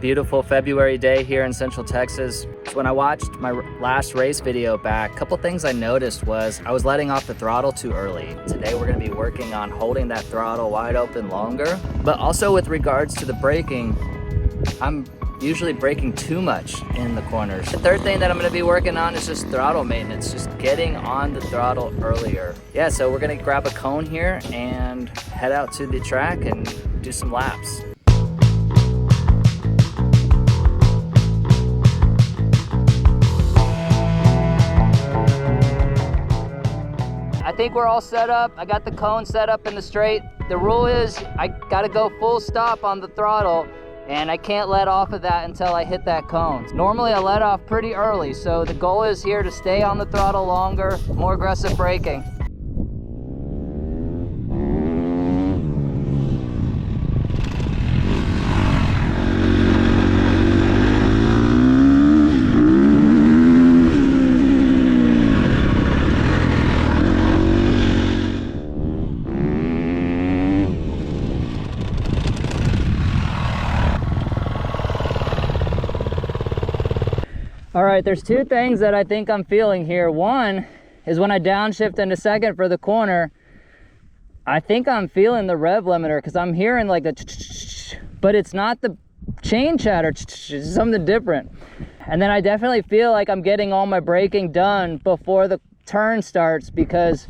beautiful February day here in Central Texas. So when I watched my last race video back, a couple things I noticed was I was letting off the throttle too early. Today we're gonna be working on holding that throttle wide open longer, but also with regards to the braking, I'm usually braking too much in the corners. The third thing that I'm gonna be working on is just throttle maintenance, just getting on the throttle earlier. Yeah, so we're gonna grab a cone here and head out to the track and do some laps. I think we're all set up. I got the cone set up in the straight. The rule is I gotta go full stop on the throttle, and I can't let off of that until I hit that cone. Normally I let off pretty early, so the goal is here to stay on the throttle longer, more aggressive braking. All right, there's two things that I think I'm feeling here. One is when I downshift into second for the corner, I think I'm feeling the rev limiter because I'm hearing like the but it's not the chain chatter, it's something different. And then I definitely feel like I'm getting all my braking done before the turn starts because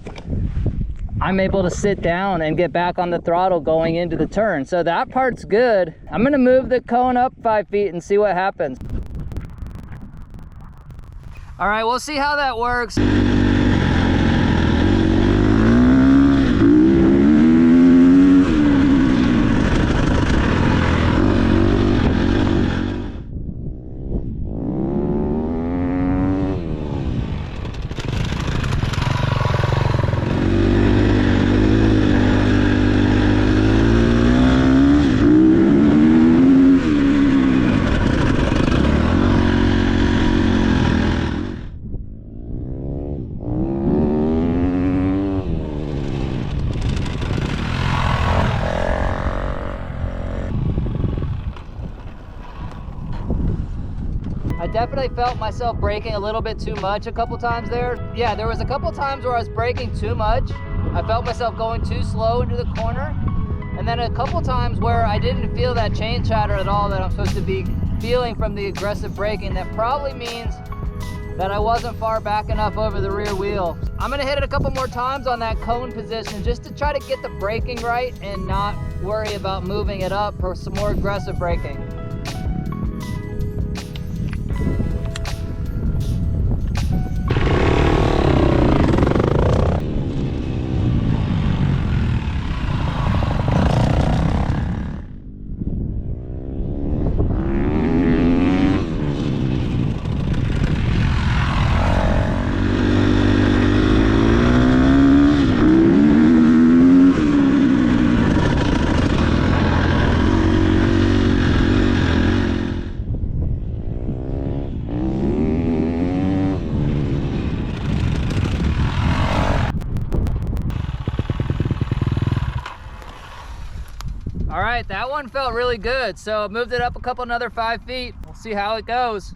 I'm able to sit down and get back on the throttle going into the turn. So that part's good. I'm gonna move the cone up 5 feet and see what happens. All right, we'll see how that works. I definitely felt myself braking a little bit too much a couple times there. Yeah, there was a couple times where I was braking too much. I felt myself going too slow into the corner. And then a couple times where I didn't feel that chain chatter at all that I'm supposed to be feeling from the aggressive braking. That probably means that I wasn't far back enough over the rear wheel. I'm gonna hit it a couple more times on that cone position just to try to get the braking right and not worry about moving it up for some more aggressive braking. All right, that one felt really good. So I moved it up a couple another 5 feet. We'll see how it goes.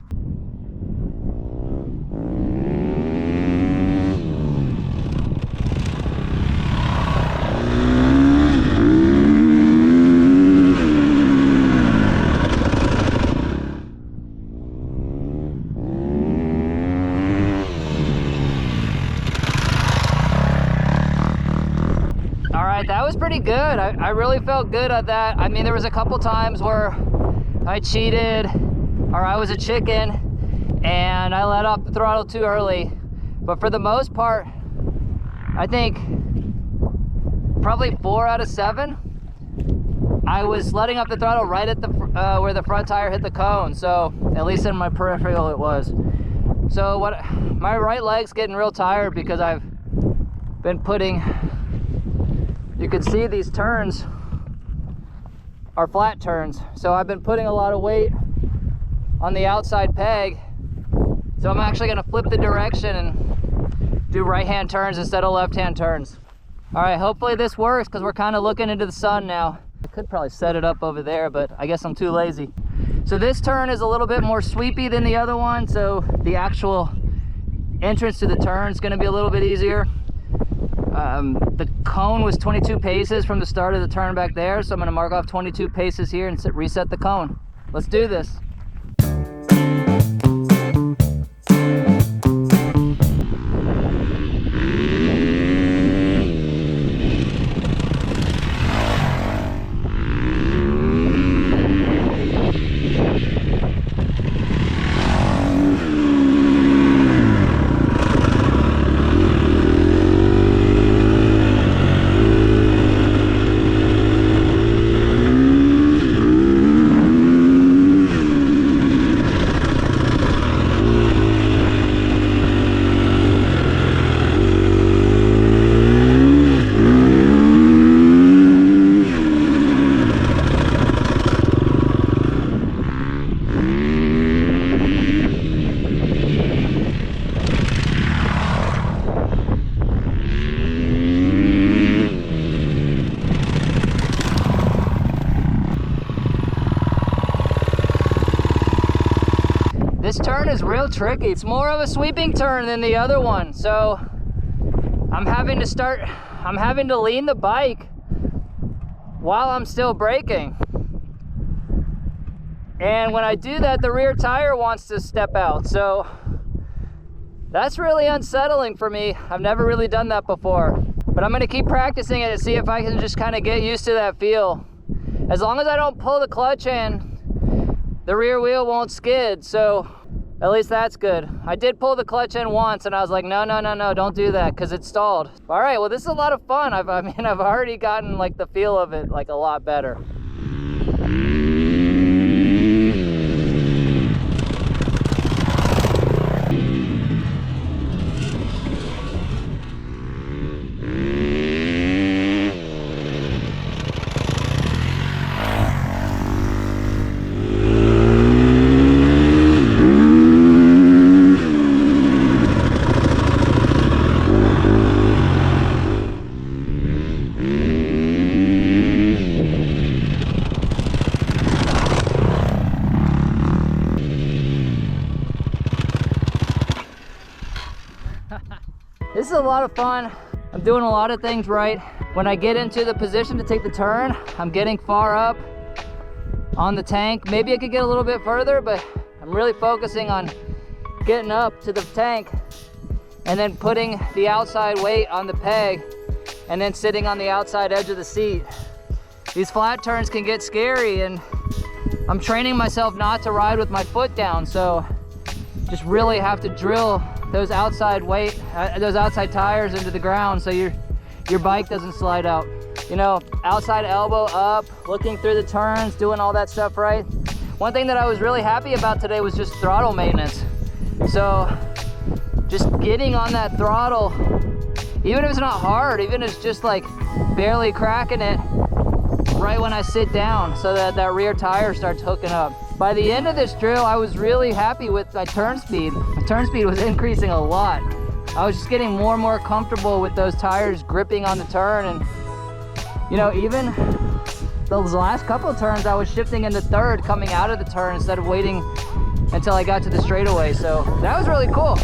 That was pretty good. I really felt good at that. I mean, there was a couple times where I cheated or I was a chicken and I let off the throttle too early. But for the most part, I think probably 4 out of 7, I was letting off the throttle right at the where the front tire hit the cone. So at least in my peripheral it was. So my right leg's getting real tired because I've been putting, you can see these turns are flat turns. So I've been putting a lot of weight on the outside peg. So I'm actually gonna flip the direction and do right-hand turns instead of left-hand turns. All right, hopefully this works because we're kind of looking into the sun now. I could probably set it up over there, but I guess I'm too lazy. So this turn is a little bit more sweepy than the other one, so the actual entrance to the turn is going to be a little bit easier. The cone was 22 paces from the start of the turn back there, so I'm going to mark off 22 paces here and reset the cone. Let's do this. This turn is real tricky. It's more of a sweeping turn than the other one. So I'm having to lean the bike while I'm still braking. And when I do that, the rear tire wants to step out. So that's really unsettling for me. I've never really done that before. But I'm gonna keep practicing it and see if I can just kind of get used to that feel. As long as I don't pull the clutch in, the rear wheel won't skid, so at least that's good. I did pull the clutch in once and I was like, no, don't do that, because it stalled. All right, well, this is a lot of fun. I've already gotten like the feel of it like a lot better. This is a lot of fun. I'm doing a lot of things right. When I get into the position to take the turn, I'm getting far up on the tank. Maybe I could get a little bit further, but I'm really focusing on getting up to the tank and then putting the outside weight on the peg and then sitting on the outside edge of the seat. These flat turns can get scary, and I'm training myself not to ride with my foot down, so just really have to drill those outside tires into the ground so your bike doesn't slide out. You know, outside elbow up, looking through the turns, doing all that stuff right. One thing that I was really happy about today was just throttle maintenance. So just getting on that throttle, even if it's not hard, even if it's just like barely cracking it right when I sit down so that that rear tire starts hooking up. By the end of this drill, I was really happy with my turn speed. My turn speed was increasing a lot. I was just getting more and more comfortable with those tires gripping on the turn, and you know, even those last couple of turns I was shifting in the third coming out of the turn instead of waiting until I got to the straightaway. So that was really cool.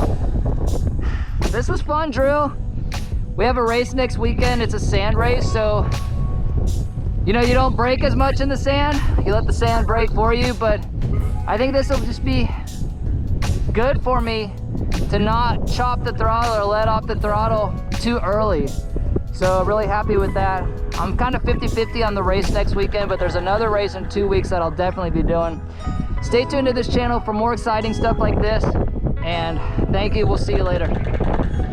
This was fun drill. We have a race next weekend. It's a sand race, so you know, you don't brake as much in the sand. You let the sand brake for you, but I think this will just be good for me to not chop the throttle or let off the throttle too early. So really happy with that. I'm kind of 50-50 on the race next weekend, but there's another race in 2 weeks that I'll definitely be doing. Stay tuned to this channel for more exciting stuff like this, and thank you. We'll see you later.